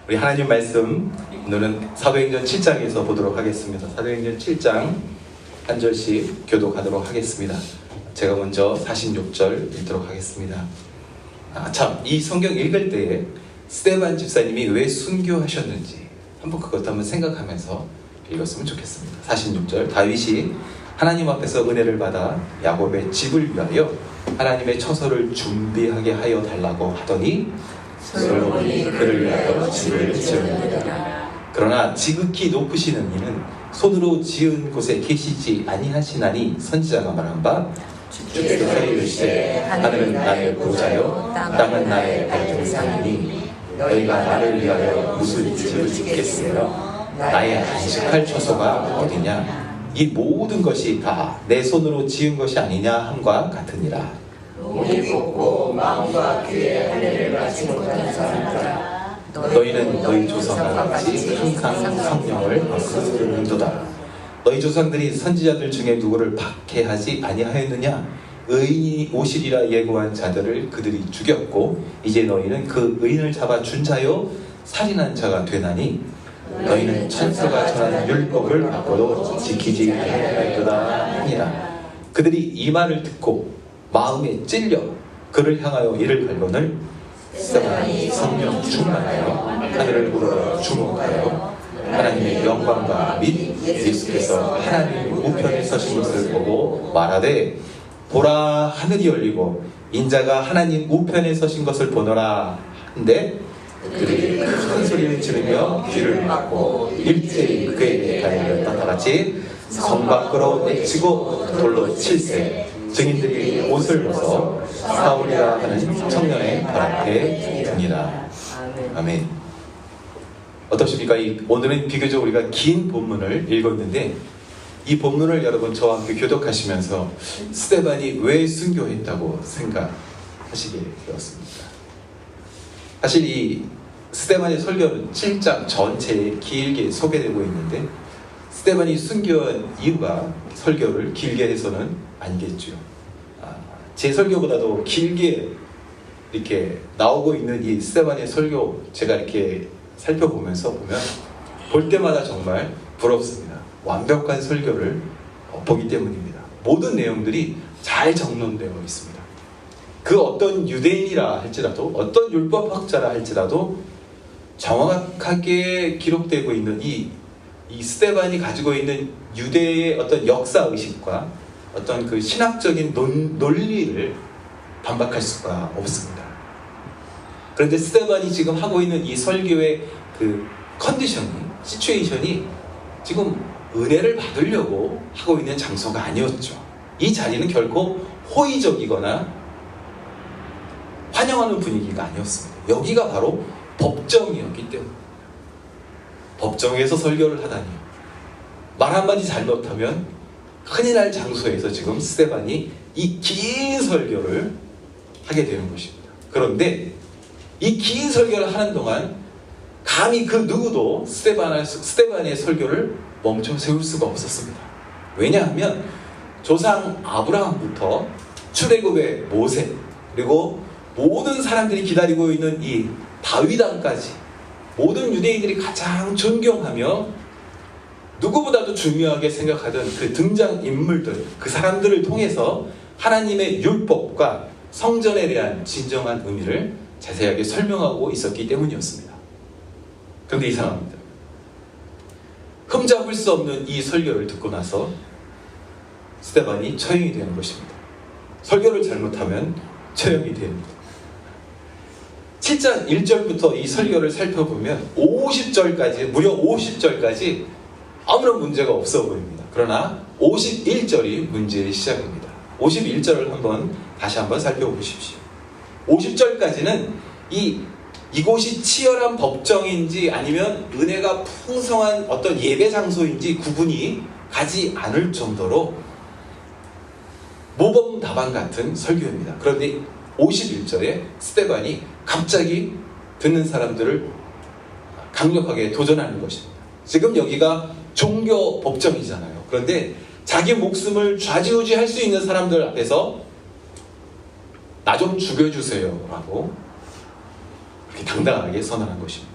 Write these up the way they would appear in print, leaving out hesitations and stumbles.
우리 하나님 말씀 오늘은 사도행전 7장에서 보도록 하겠습니다. 사도행전 7장 한 절씩 교독하도록 하겠습니다. 제가 먼저 46절 읽도록 하겠습니다. 이 성경 읽을 때에 스데반 집사님이 왜 순교하셨는지 한번 그것도 한번 생각하면서 읽었으면 좋겠습니다. 46절 다윗이 하나님 앞에서 은혜를 받아 야곱의 집을 위하여 하나님의 처소를 준비하게 하여 달라고 하더니 솔로몬이 그를 위하여 집을 지었느니라. 그러나 지극히 높으시는 이는 손으로 지은 곳에 계시지 아니하시나니 선지자가 말한 바 주께서 이르시되 하늘은 나의 보좌요 땅은 나의 발등상이니 너희가 나를 위하여 무슨 집을 짓겠으며 나의 안식할 처소가 어디냐. 이 모든 것이 다 내 손으로 지은 것이 아니냐 함과 같으니라. 목이 곱고 마음과 귀에 할례를 받지 못한 사람들아, 너희는 너희 조상과 같이 항상 성령을 거스르는도다. 너희 조상들이 선지자들 중에 누구를 박해하지 아니하였느냐. 의인이 오시리라 예고한 자들을 그들이 죽였고 이제 너희는 그 의인을 잡아 준 자요 살인한 자가 되나니 너희는 천사가 전하는 율법을 받고도 지키지 아니하였도다 하니라. 그들이 이 말을 듣고 마음에 찔려 그를 향하여 이를 갈거늘 스데반이 성령 충만하여 하늘을 우러러 주목하여 하나님의 영광과 및 예수께서 하나님 우편에 서신 것을 보고 말하되 보라 하늘이 열리고 인자가 하나님 우편에 서신 것을 보노라 한데 그들이 큰 소리를 지르며 귀를 막고 일제히 그에게 달려갔다. 다같이 성 밖으로 내치고 돌로 칠세. 증인들이 옷을 벗어 사울이라 하는 청년의 발 앞에 두니라. 아멘. 어떠십니까? 오늘은 비교적 우리가 긴 본문을 읽었는데 이 본문을 여러분 저와 함께 교독하시면서 스데반이 왜 순교했다고 생각하시게 되었습니까? 사실 이 스데반의 설교는 7장 전체에 길게 소개되고 있는데 스데반이 순교한 이유가 설교를 길게 해서는 아니겠죠. 제 설교보다도 길게 이렇게 나오고 있는 이 스데반의 설교 제가 이렇게 살펴보면서 볼 때마다 정말 부럽습니다. 완벽한 설교를 보기 때문입니다. 모든 내용들이 잘 정돈되어 있습니다. 그 어떤 유대인이라 할지라도 어떤 율법학자라 할지라도 정확하게 기록되고 있는 이 스데반이 가지고 있는 유대의 어떤 역사의식과 어떤 그 신학적인 논리를 반박할 수가 없습니다. 그런데 스데반이 지금 하고 있는 이 설교의 그 시츄에이션이 지금 은혜를 받으려고 하고 있는 장소가 아니었죠. 이 자리는 결코 호의적이거나 환영하는 분위기가 아니었습니다. 여기가 바로 법정이었기 때문입니다. 법정에서 설교를 하다니 말 한마디 잘못하면 큰일 날 장소에서 지금 스데반이 이 긴 설교를 하게 되는 것입니다. 그런데 이 긴 설교를 하는 동안 감히 그 누구도 스데반의 설교를 멈춰 세울 수가 없었습니다. 왜냐하면 조상 아브라함부터 출애굽의 모세 그리고 모든 사람들이 기다리고 있는 이 다윗 왕까지 모든 유대인들이 가장 존경하며 누구보다도 중요하게 생각하던 그 등장인물들 그 사람들을 통해서 하나님의 율법과 성전에 대한 진정한 의미를 자세하게 설명하고 있었기 때문이었습니다. 그런데 이상합니다. 흠잡을 수 없는 이 설교를 듣고 나서 스데반이 처형이 되는 것입니다. 설교를 잘못하면 처형이 됩니다. 7장 1절부터 이 설교를 살펴보면 50절까지 무려 50절까지 아무런 문제가 없어 보입니다. 그러나 51절이 문제의 시작입니다. 51절을 다시 한번 살펴보십시오. 50절까지는 이곳이 치열한 법정인지 아니면 은혜가 풍성한 어떤 예배 장소인지 구분이 가지 않을 정도로 모범답안 같은 설교입니다. 그런데 51절에 스데반이 갑자기 듣는 사람들을 강력하게 도전하는 것입니다. 지금 여기가 종교 법정이잖아요. 그런데 자기 목숨을 좌지우지할 수 있는 사람들 앞에서 나 좀 죽여주세요 라고 그렇게 당당하게 선언한 것입니다.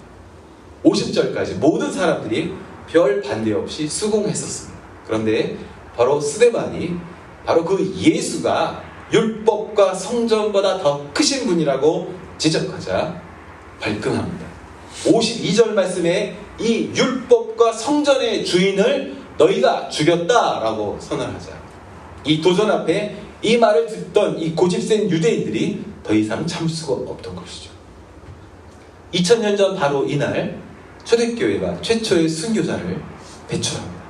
50절까지 모든 사람들이 별 반대 없이 수긍했었습니다. 그런데 바로 스데반이 바로 그 예수가 율법과 성전보다 더 크신 분이라고 지적하자 발끈합니다. 52절 말씀에 이 율법과 성전의 주인을 너희가 죽였다라고 선언하자 이 도전 앞에 이 말을 듣던 이 고집센 유대인들이 더 이상 참을 수가 없던 것이죠. 2000년 전 바로 이날 초대교회가 최초의 순교자를 배출합니다.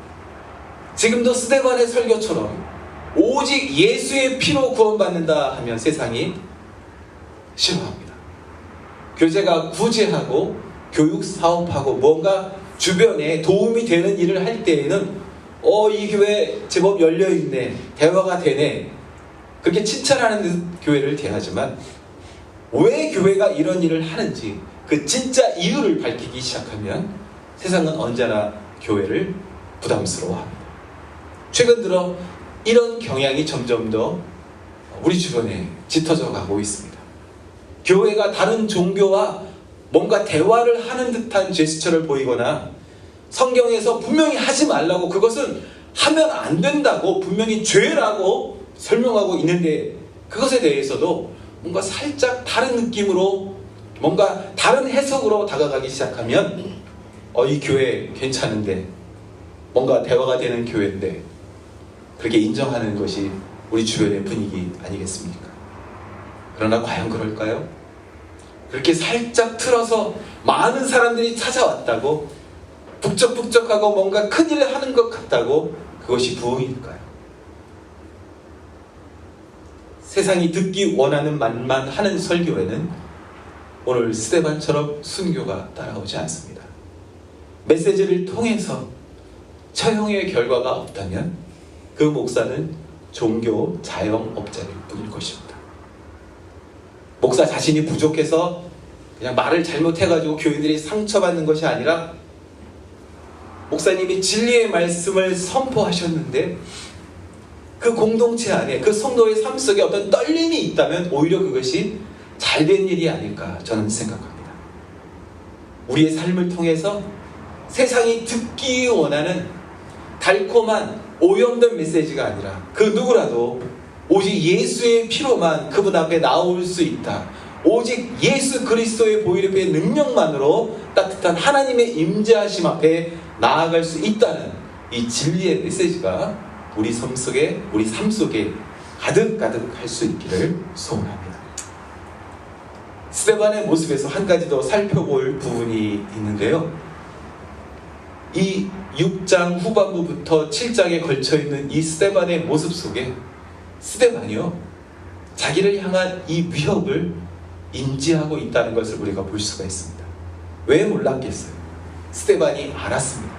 지금도 스데반의 설교처럼 오직 예수의 피로 구원받는다 하면 세상이 싫어합니다. 교제가 구제하고 교육 사업하고 뭔가 주변에 도움이 되는 일을 할 때에는 이 교회 제법 열려있네, 대화가 되네, 그렇게 칭찬하는 교회를 대하지만 왜 교회가 이런 일을 하는지 그 진짜 이유를 밝히기 시작하면 세상은 언제나 교회를 부담스러워합니다. 최근 들어 이런 경향이 점점 더 우리 주변에 짙어져 가고 있습니다. 교회가 다른 종교와 뭔가 대화를 하는 듯한 제스처를 보이거나 성경에서 분명히 하지 말라고, 그것은 하면 안 된다고 분명히 죄라고 설명하고 있는데 그것에 대해서도 뭔가 살짝 다른 느낌으로 뭔가 다른 해석으로 다가가기 시작하면 이 교회 괜찮은데, 뭔가 대화가 되는 교회인데, 그렇게 인정하는 것이 우리 주변의 분위기 아니겠습니까? 그러나 과연 그럴까요? 그렇게 살짝 틀어서 많은 사람들이 찾아왔다고, 북적북적하고 뭔가 큰일을 하는 것 같다고 그것이 부흥일까요? 세상이 듣기 원하는 말만 하는 설교에는 오늘 스데반처럼 순교가 따라오지 않습니다. 메시지를 통해서 처형의 결과가 없다면 그 목사는 종교 자영업자일 뿐일 것입니다. 목사 자신이 부족해서 그냥 말을 잘못해가지고 교인들이 상처받는 것이 아니라 목사님이 진리의 말씀을 선포하셨는데 그 공동체 안에 그 성도의 삶 속에 어떤 떨림이 있다면 오히려 그것이 잘된 일이 아닐까 저는 생각합니다. 우리의 삶을 통해서 세상이 듣기 원하는 달콤한 오염된 메시지가 아니라 그 누구라도 오직 예수의 피로만 그분 앞에 나올 수 있다, 오직 예수 그리스도의 보혈의 능력만으로 따뜻한 하나님의 임재하심 앞에 나아갈 수 있다는 이 진리의 메시지가 우리 삶 속에 가득가득 할 수 있기를 소원합니다. 스데반의 모습에서 한 가지 더 살펴볼 부분이 있는데요. 이 6장 후반부부터 7장에 걸쳐있는 이 스데반의 모습 속에 스데반이요, 자기를 향한 이 위협을 인지하고 있다는 것을 우리가 볼 수가 있습니다. 왜 몰랐겠어요? 스데반이 알았습니다.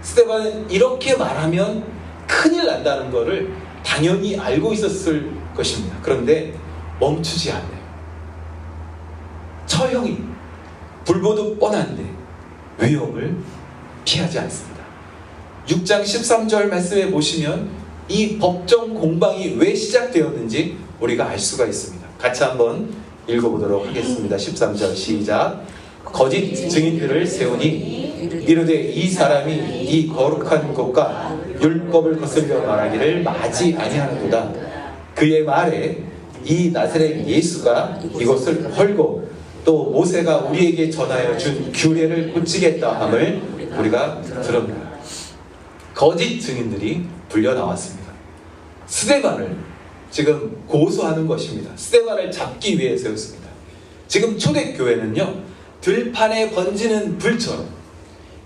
스데반은 이렇게 말하면 큰일 난다는 것을 당연히 알고 있었을 것입니다. 그런데 멈추지 않네요. 처형이 불보듯 뻔한데 위협을 피하지 않습니다. 6장 13절 말씀에 보시면 이 법정 공방이 왜 시작되었는지 우리가 알 수가 있습니다. 같이 한번 읽어보도록 하겠습니다. 13절 시작. 거짓 증인들을 세우니 이르되 이 사람이 이 거룩한 곳과 율법을 거슬려 말하기를 마지 아니하는도다. 그의 말에 이 나사렛 예수가 이것을 헐고 또 모세가 우리에게 전하여 준 규례를 고치겠다 함을 우리가 들었다. 거짓 증인들이 불려 나왔습니다. 스데반을 지금 고소하는 것입니다. 스데반을 잡기 위해 세웠습니다. 지금 초대교회는요, 들판에 번지는 불처럼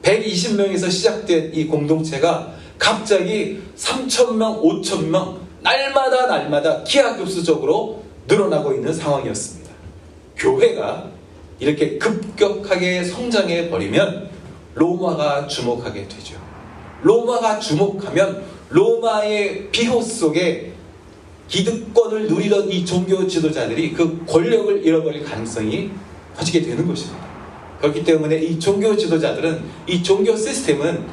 120명에서 시작된 이 공동체가 갑자기 3,000명, 5,000명 날마다 기하급수적으로 늘어나고 있는 상황이었습니다. 교회가 이렇게 급격하게 성장해 버리면 로마가 주목하게 되죠. 로마가 주목하면 로마의 비호 속에 기득권을 누리던 이 종교 지도자들이 그 권력을 잃어버릴 가능성이 커지게 되는 것입니다. 그렇기 때문에 이 종교 지도자들은, 이 종교 시스템은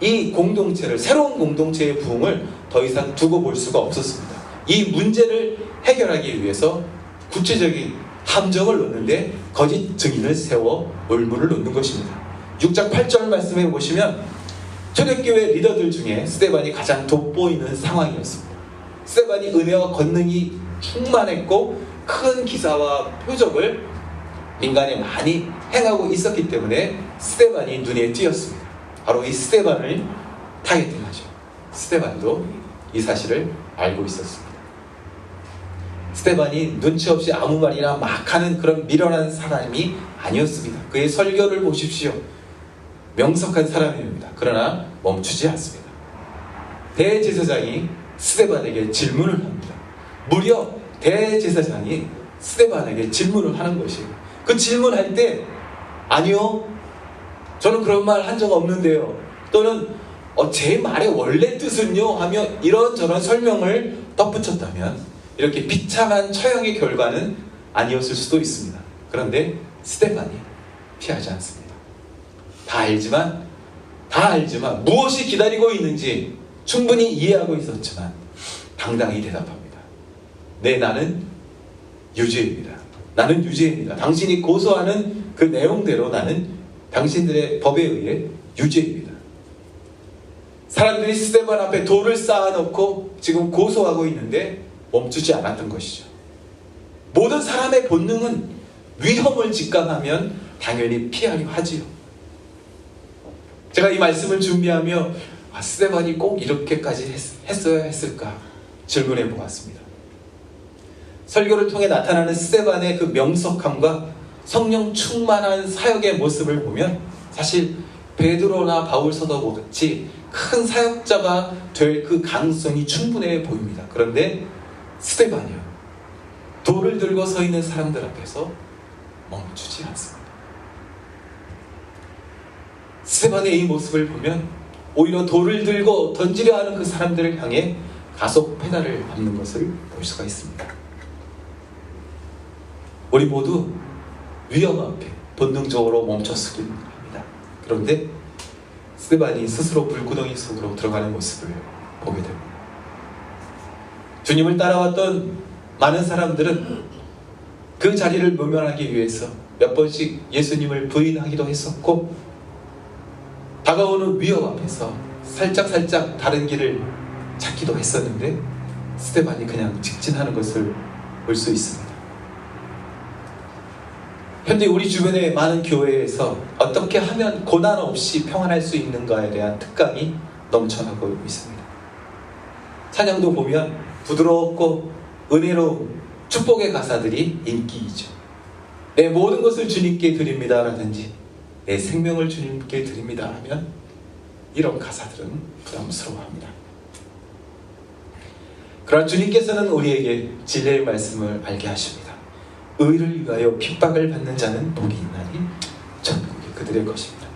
이 공동체를, 새로운 공동체의 부흥을 더 이상 두고 볼 수가 없었습니다. 이 문제를 해결하기 위해서 구체적인 함정을 놓는데 거짓 증인을 세워 올무를 놓는 것입니다. 6장 8절 말씀해 보시면 초대교회 리더들 중에 스데반이 가장 돋보이는 상황이었습니다. 스데반이 은혜와 권능이 충만했고 큰 기사와 표적을 민간에 많이 행하고 있었기 때문에 스데반이 눈에 띄었습니다. 바로 이 스데반을 타겟팅하죠. 스데반도 이 사실을 알고 있었습니다. 스데반이 눈치 없이 아무 말이나 막 하는 그런 미련한 사람이 아니었습니다. 그의 설교를 보십시오. 명석한 사람입니다. 그러나 멈추지 않습니다. 대제사장이 스데반에게 질문을 합니다. 무려 대제사장이 스데반에게 질문을 하는 것이에요. 그 질문할 때 아니요, 저는 그런 말 한 적 없는데요, 또는 제 말의 원래 뜻은요 하며 이런저런 설명을 덧붙였다면 이렇게 비참한 처형의 결과는 아니었을 수도 있습니다. 그런데 스데반이 피하지 않습니다. 다 알지만 무엇이 기다리고 있는지 충분히 이해하고 있었지만 당당히 대답합니다. 네, 나는 유죄입니다. 나는 유죄입니다. 당신이 고소하는 그 내용대로 나는 당신들의 법에 의해 유죄입니다. 사람들이 스데반 앞에 돌을 쌓아놓고 지금 고소하고 있는데 멈추지 않았던 것이죠. 모든 사람의 본능은 위험을 직감하면 당연히 피하려 하지요. 제가 이 말씀을 준비하며 스데반이 꼭 이렇게까지 했어야 했을까 질문해 보았습니다. 설교를 통해 나타나는 스데반의 그 명석함과 성령 충만한 사역의 모습을 보면 사실 베드로나 바울서도 같이 큰 사역자가 될 그 가능성이 충분해 보입니다. 그런데 스데반이요, 돌을 들고 서 있는 사람들 앞에서 멈추지 않습니다. 스데반의 이 모습을 보면 오히려 돌을 들고 던지려 하는 그 사람들을 향해 가속 페달을 밟는 것을 볼 수가 있습니다. 우리 모두 위험 앞에 본능적으로 멈췄으길 합니다. 그런데 스데반이 스스로 불구덩이 속으로 들어가는 모습을 보게 됩니다. 주님을 따라왔던 많은 사람들은 그 자리를 모면하기 위해서 몇 번씩 예수님을 부인하기도 했었고, 다가오는 위협 앞에서 살짝 다른 길을 찾기도 했었는데 스데반이 그냥 직진하는 것을 볼 수 있습니다. 현재 우리 주변의 많은 교회에서 어떻게 하면 고난 없이 평안할 수 있는가에 대한 특강이 넘쳐나고 있습니다. 찬양도 보면 부드럽고 은혜로운 축복의 가사들이 인기이죠. 내 모든 것을 주님께 드립니다 라든지 내 생명을 주님께 드립니다 하면 이런 가사들은 부담스러워합니다. 그러나 주님께서는 우리에게 진리의 말씀을 알게 하십니다. 의를 위하여 핍박을 받는 자는 복이 있나니 천국이 그들의 것입니다.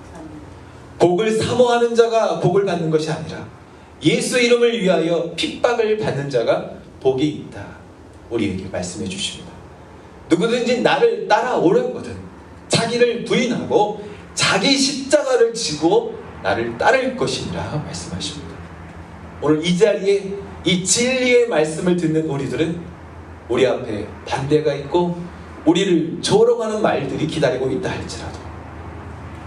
복을 사모하는 자가 복을 받는 것이 아니라 예수 이름을 위하여 핍박을 받는 자가 복이 있다, 우리에게 말씀해 주십니다. 누구든지 나를 따라오려거든 자기를 부인하고 자기 십자가를 지고 나를 따를 것이니라 말씀하십니다. 오늘 이 자리에 이 진리의 말씀을 듣는 우리들은 우리 앞에 반대가 있고 우리를 조롱하는 말들이 기다리고 있다 할지라도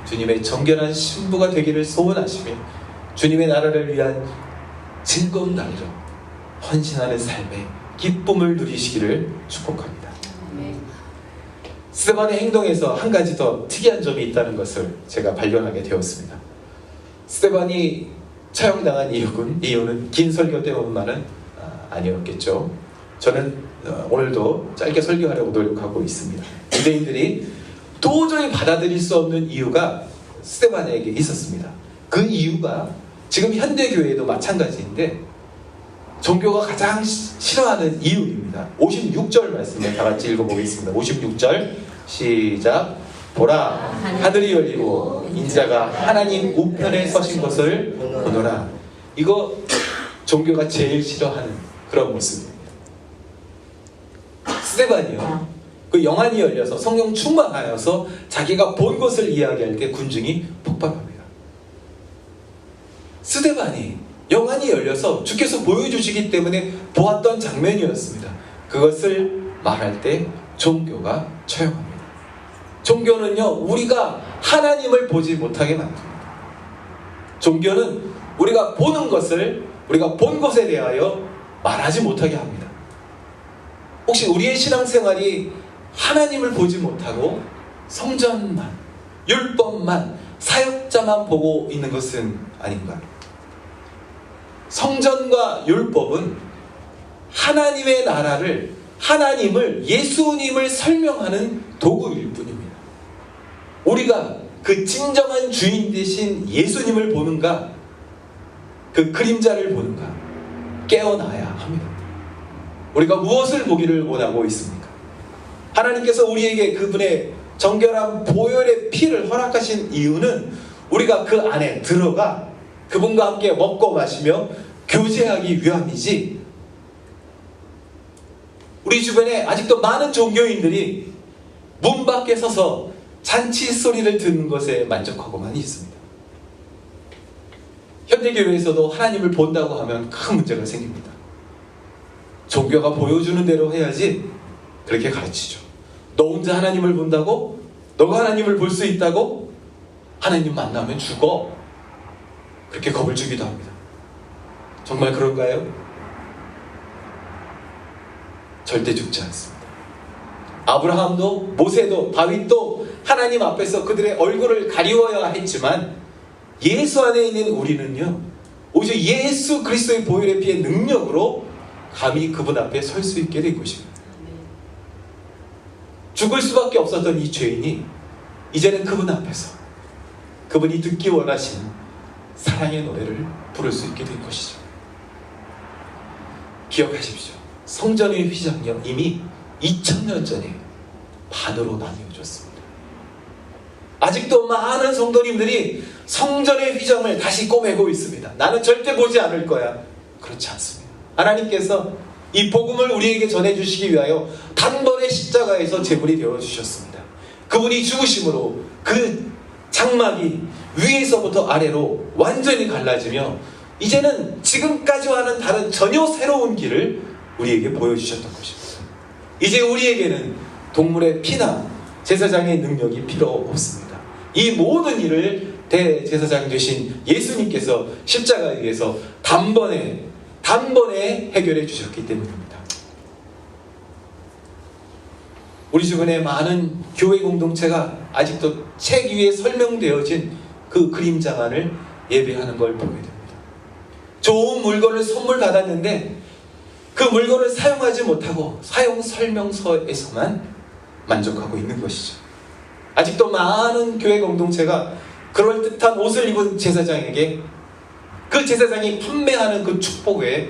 주님의 정결한 신부가 되기를 소원하시며 주님의 나라를 위한 즐거운 날로 헌신하는 삶의 기쁨을 누리시기를 축복합니다. 스데반의 행동에서 한 가지 더 특이한 점이 있다는 것을 제가 발견하게 되었습니다. 스데반이 처형당한 이유는 긴 설교 때문만은 아니었겠죠. 저는 오늘도 짧게 설교하려고 노력하고 있습니다. 유대인들이 도저히 받아들일 수 없는 이유가 스데반에게 있었습니다. 그 이유가 지금 현대교회도 마찬가지인데 종교가 가장 싫어하는 이유입니다. 56절 말씀을 다 같이 읽어보겠습니다. 56절 시작. 보라, 하늘이 열리고 인자가 하나님 우편에 서신 것을 보노라. 이거 종교가 제일 싫어하는 그런 모습입니다. 스데반이요, 그 영안이 열려서 성령 충만하여서 자기가 본 것을 이야기할 때 군중이 폭발합니다. 스데반이 영안이 열려서 주께서 보여주시기 때문에 보았던 장면이었습니다. 그것을 말할 때 종교가 처형합니다. 종교는요, 우리가 하나님을 보지 못하게 만듭니다. 종교는 우리가 보는 것을 우리가 본 것에 대하여 말하지 못하게 합니다. 혹시 우리의 신앙생활이 하나님을 보지 못하고 성전만, 율법만, 사역자만 보고 있는 것은 아닌가요? 성전과 율법은 하나님의 나라를, 하나님을, 예수님을 설명하는 도구일 뿐입니다. 우리가 그 진정한 주인 되신 예수님을 보는가, 그 그림자를 보는가 깨어나야 합니다. 우리가 무엇을 보기를 원하고 있습니까? 하나님께서 우리에게 그분의 정결한 보혈의 피를 허락하신 이유는 우리가 그 안에 들어가 그분과 함께 먹고 마시며 교제하기 위함이지, 우리 주변에 아직도 많은 종교인들이 문 밖에 서서 잔치 소리를 듣는 것에 만족하고만 있습니다. 현대교회에서도 하나님을 본다고 하면 큰 문제가 생깁니다. 종교가 보여주는 대로 해야지 그렇게 가르치죠. 너 혼자 하나님을 본다고? 너가 하나님을 볼 수 있다고? 하나님 만나면 죽어. 그렇게 겁을 주기도 합니다. 정말 그런가요? 절대 죽지 않습니다. 아브라함도 모세도 다윗도 하나님 앞에서 그들의 얼굴을 가리워야 했지만 예수 안에 있는 우리는요, 오히려 예수 그리스도의 보혈의 피의 능력으로 감히 그분 앞에 설 수 있게 된 것입니다. 죽을 수밖에 없었던 이 죄인이 이제는 그분 앞에서 그분이 듣기 원하시는 사랑의 노래를 부를 수 있게 된 것이죠. 기억하십시오. 성전의 휘장이요, 이미 2000년 전에 반으로 나뉘어졌습니다. 아직도 많은 성도님들이 성전의 휘장을 다시 꼬매고 있습니다. 나는 절대 보지 않을 거야. 그렇지 않습니다. 하나님께서 이 복음을 우리에게 전해주시기 위하여 단번에 십자가에서 제물이 되어주셨습니다. 그분이 죽으심으로 그 장막이 위에서부터 아래로 완전히 갈라지며 이제는 지금까지와는 다른 전혀 새로운 길을 우리에게 보여주셨던 것입니다. 이제 우리에게는 동물의 피나 제사장의 능력이 필요 없습니다. 이 모든 일을 대제사장 되신 예수님께서 십자가에 의해서 단번에 해결해 주셨기 때문입니다. 우리 주변에 많은 교회 공동체가 아직도 책 위에 설명되어진 그 그림자만을 예배하는 걸 보게 됩니다. 좋은 물건을 선물 받았는데 그 물건을 사용하지 못하고 사용 설명서에서만 만족하고 있는 것이죠. 아직도 많은 교회 공동체가 그럴듯한 옷을 입은 제사장에게 그 제사장이 판매하는 그 축복에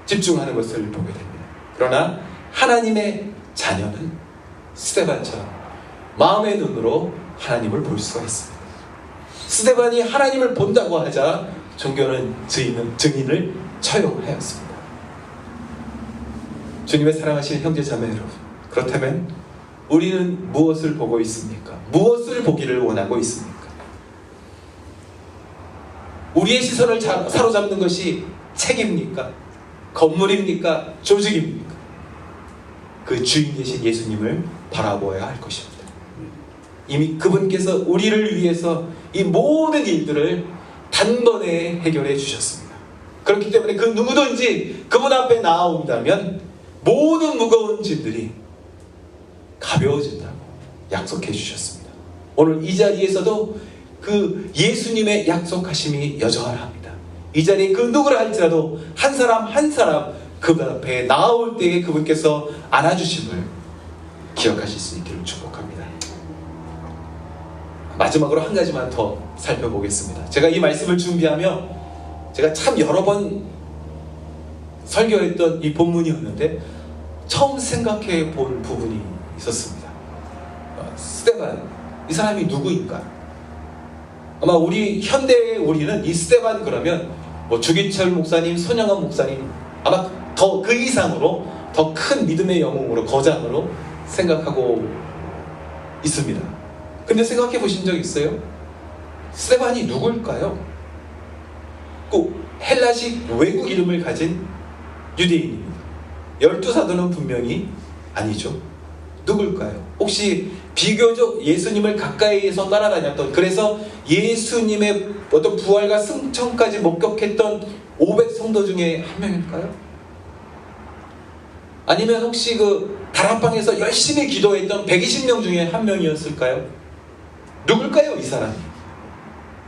집중하는 것을 보게 됩니다. 그러나 하나님의 자녀는 스데반처럼 마음의 눈으로 하나님을 볼 수가 있습니다. 스데반이 하나님을 본다고 하자 종교는 증인을 처형하였습니다. 주님의 사랑하시는 형제자매 여러분, 그렇다면 우리는 무엇을 보고 있습니까? 무엇을 보기를 원하고 있습니까? 우리의 시선을 사로잡는 것이 책입니까? 건물입니까? 조직입니까? 그 주인 되신 예수님을 바라보아야 할 것입니다. 이미 그분께서 우리를 위해서 이 모든 일들을 단번에 해결해 주셨습니다. 그렇기 때문에 그 누구든지 그분 앞에 나아온다면 모든 무거운 짐들이 가벼워진다고 약속해 주셨습니다. 오늘 이 자리에서도 그 예수님의 약속하심이 여전합니다. 이 자리에 그 누구를 할지라도 한 사람 한 사람 그분 앞에 나아올 때에 그분께서 안아주심을 기억하실 수 있기를 축복합니다. 마지막으로 한 가지만 더 살펴보겠습니다. 제가 이 말씀을 준비하며 제가 참 여러 번 설교했던 이 본문이었는데 처음 생각해 본 부분이 있었습니다. 스데반, 이 사람이 누구인가? 아마 우리 현대의 우리는 이 스데반 그러면 뭐 주기철 목사님, 손영환 목사님 아마 더 그 이상으로 더 큰 믿음의 영웅으로, 거장으로 생각하고 있습니다. 근데 생각해 보신 적 있어요? 스데반이 누굴까요? 꼭 헬라식 외국 이름을 가진 유대인입니다. 12사도는 분명히 아니죠. 누굴까요? 혹시 비교적 예수님을 가까이에서 따라다녔던, 그래서 예수님의 어떤 부활과 승천까지 목격했던 500성도 중에 한 명일까요? 아니면 혹시 그 다락방에서 열심히 기도했던 120명 중에 한 명이었을까요? 누굴까요, 이 사람이?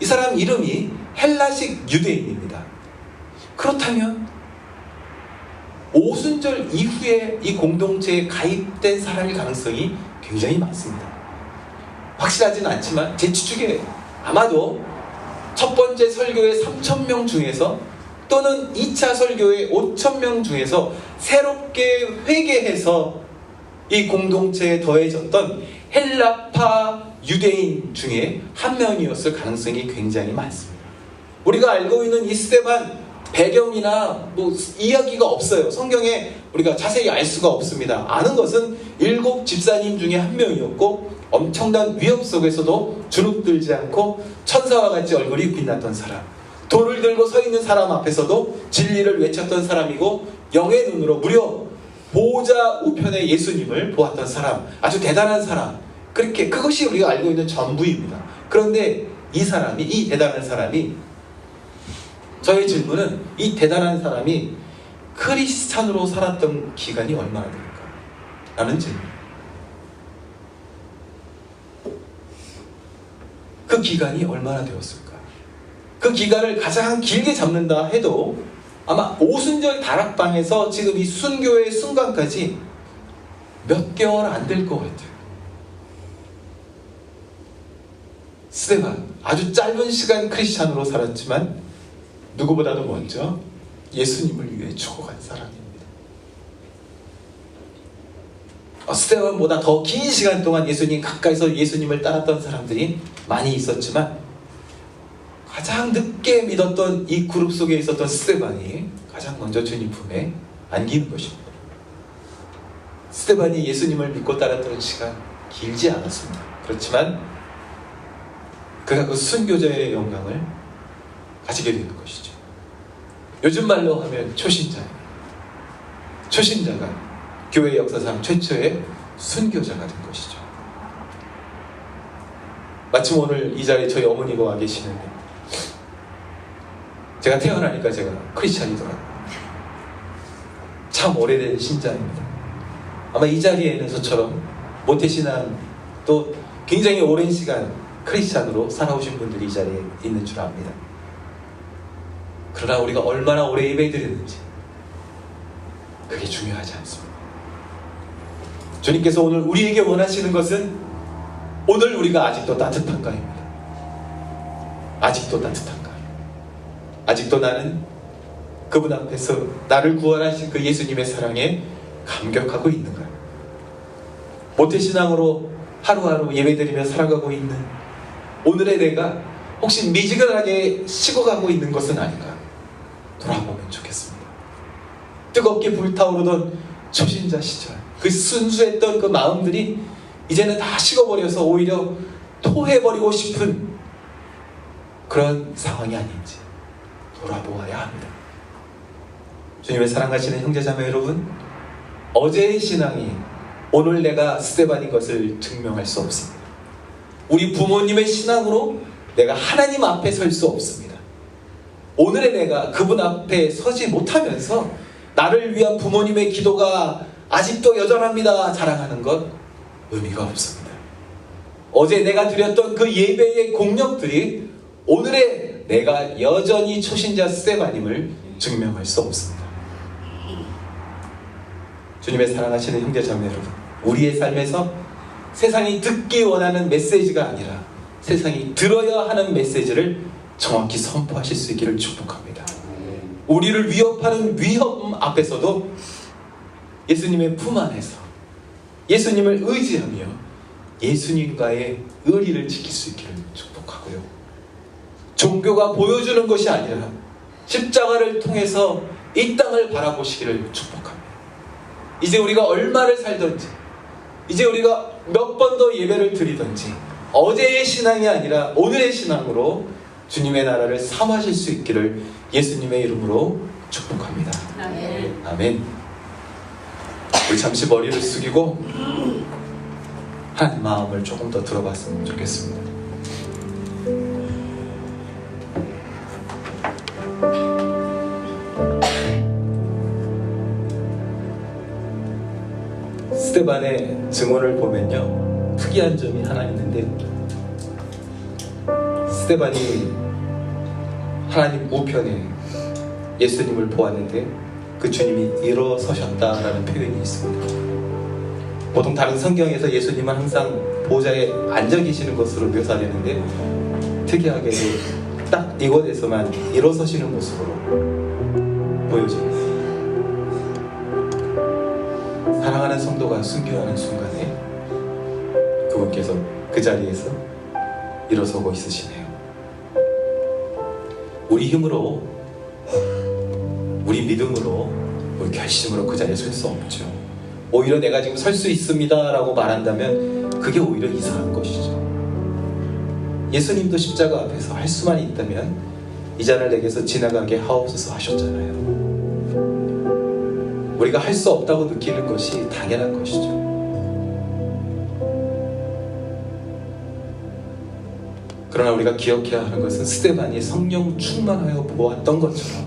이 사람 이름이 헬라식 유대인입니다. 그렇다면 오순절 이후에 이 공동체에 가입된 사람일 가능성이 굉장히 많습니다. 확실하지는 않지만 제 추측에 아마도 첫 번째 설교의 3,000명 중에서 또는 2차 설교의 5,000명 중에서 새롭게 회개해서 이 공동체에 더해졌던 헬라파 유대인 중에 한 명이었을 가능성이 굉장히 많습니다. 우리가 알고 있는 이 스데반 배경이나 이야기가 없어요. 성경에 우리가 자세히 알 수가 없습니다. 아는 것은 7 집사님 중에 한 명이었고 엄청난 위협 속에서도 주눅들지 않고 천사와 같이 얼굴이 빛났던 사람, 돌을 들고 서 있는 사람 앞에서도 진리를 외쳤던 사람이고 영의 눈으로 무려 보호자 우편에 예수님을 보았던 사람, 아주 대단한 사람, 그것이 우리가 알고 있는 전부입니다. 그런데 이 대단한 사람이, 저의 질문은 이 대단한 사람이 크리스찬으로 살았던 기간이 얼마나 될까? 라는 질문. 그 기간이 얼마나 되었을까? 그 기간을 가장 길게 잡는다 해도 아마 오순절 다락방에서 지금 이 순교의 순간까지 몇 개월 안 될 것 같아요. 스데반, 아주 짧은 시간 크리스찬으로 살았지만 누구보다도 먼저 예수님을 위해 죽어간 사람입니다. 스데반보다 더 긴 시간 동안 예수님 가까이서 예수님을 따랐던 사람들이 많이 있었지만 가장 늦게 믿었던 이 그룹 속에 있었던 스데반이 가장 먼저 주님 품에 안기는 것입니다. 스데반이 예수님을 믿고 따랐던 시간 길지 않았습니다. 그렇지만 그가 그 순교자의 영광을 가지게 되는 것이죠. 요즘 말로 하면 초신자가 교회 역사상 최초의 순교자가 된 것이죠. 마침 오늘 이 자리에 저희 어머니가 와 계시는데 제가 태어나니까 제가 크리스찬이더라고요. 참 오래된 신자입니다. 아마 이 자리에는 저처럼 모태신앙 또 굉장히 오랜 시간 크리스찬으로 살아오신 분들이 이 자리에 있는 줄 압니다. 그러나 우리가 얼마나 오래 예배드렸는지 그게 중요하지 않습니다. 주님께서 오늘 우리에게 원하시는 것은 오늘 우리가 아직도 따뜻한가입니다. 아직도 따뜻한가? 아직도 나는 그분 앞에서 나를 구원하신 그 예수님의 사랑에 감격하고 있는가? 모태신앙으로 하루하루 예배드리며 살아가고 있는 오늘의 내가 혹시 미지근하게 식어가고 있는 것은 아닌가? 돌아보면 좋겠습니다. 뜨겁게 불타오르던 초신자 시절, 그 순수했던 그 마음들이 이제는 다 식어버려서 오히려 토해버리고 싶은 그런 상황이 아닌지 돌아보아야 합니다. 주님의 사랑하시는 형제자매 여러분, 어제의 신앙이 오늘 내가 스데반인 것을 증명할 수 없습니다. 우리 부모님의 신앙으로 내가 하나님 앞에 설 수 없습니다. 오늘의 내가 그분 앞에 서지 못하면서 나를 위한 부모님의 기도가 아직도 여전합니다 자랑하는 것 의미가 없습니다. 어제 내가 드렸던 그 예배의 공력들이 오늘의 내가 여전히 초신자 스데반임을 증명할 수 없습니다. 주님의 사랑하시는 형제자매 여러분, 우리의 삶에서 세상이 듣기 원하는 메시지가 아니라 세상이 들어야 하는 메시지를 정확히 선포하실 수 있기를 축복합니다. 우리를 위협하는 위험 앞에서도 예수님의 품 안에서 예수님을 의지하며 예수님과의 의리를 지킬 수 있기를 축복하고요. 종교가 보여주는 것이 아니라 십자가를 통해서 이 땅을 바라보시기를 축복합니다. 이제 우리가 얼마를 살든지, 이제 우리가 몇 번 더 예배를 드리든지 어제의 신앙이 아니라 오늘의 신앙으로 주님의 나라를 삼하실 수 있기를 예수님의 이름으로 축복합니다. 아멘. 우리 잠시 머리를 숙이고 하나님 마음을 조금 더 들어봤으면 좋겠습니다. 스데반의 증언을 보면요, 특이한 점이 하나 있는데, 스데반이 하나님 우편에 예수님을 보았는데 그 주님이 일어서셨다라는 표현이 있습니다. 보통 다른 성경에서 예수님은 항상 보좌에 앉아 계시는 것으로 묘사되는데, 특이하게도 딱 이곳에서만 일어서시는 모습으로 보여집니다. 사랑하는 성도가 순교하는 순간에 그분께서 그 자리에서 일어서고 있으시네요. 우리 힘으로, 우리 믿음으로, 우리 결심으로 그 자리에 설 수 없죠. 오히려 내가 지금 설 수 있습니다 라고 말한다면 그게 오히려 이상한 것이죠. 예수님도 십자가 앞에서 할 수만 있다면 이 잔을 내게서 지나가게 하옵소서 하셨잖아요. 우리가 할 수 없다고 느끼는 것이 당연한 것이죠. 그러나 우리가 기억해야 하는 것은 스데반이 성령 충만하여 보았던 것처럼,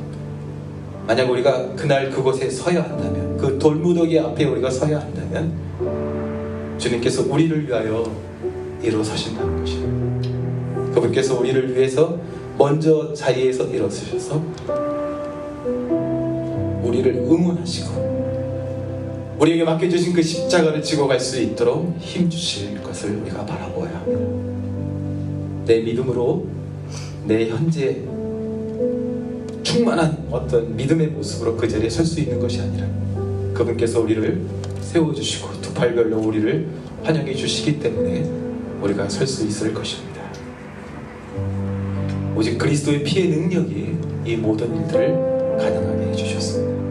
만약 우리가 그날 그곳에 서야 한다면, 그 돌무더기 앞에 우리가 서야 한다면 주님께서 우리를 위하여 일어서신다는 것이에요. 그분께서 우리를 위해서 먼저 자리에서 일어서셔서 우리를 응원하시고 우리에게 맡겨주신 그 십자가를 지고 갈 수 있도록 힘주실 것을 우리가 바라보아야 합니다. 내 믿음으로 내 현재 충만한 어떤 믿음의 모습으로 그 자리에 설 수 있는 것이 아니라 그분께서 우리를 세워주시고 두 팔별로 우리를 환영해 주시기 때문에 우리가 설 수 있을 것입니다. 오직 그리스도의 피의 능력이 이 모든 일들을 가능하게 해주셨습니다.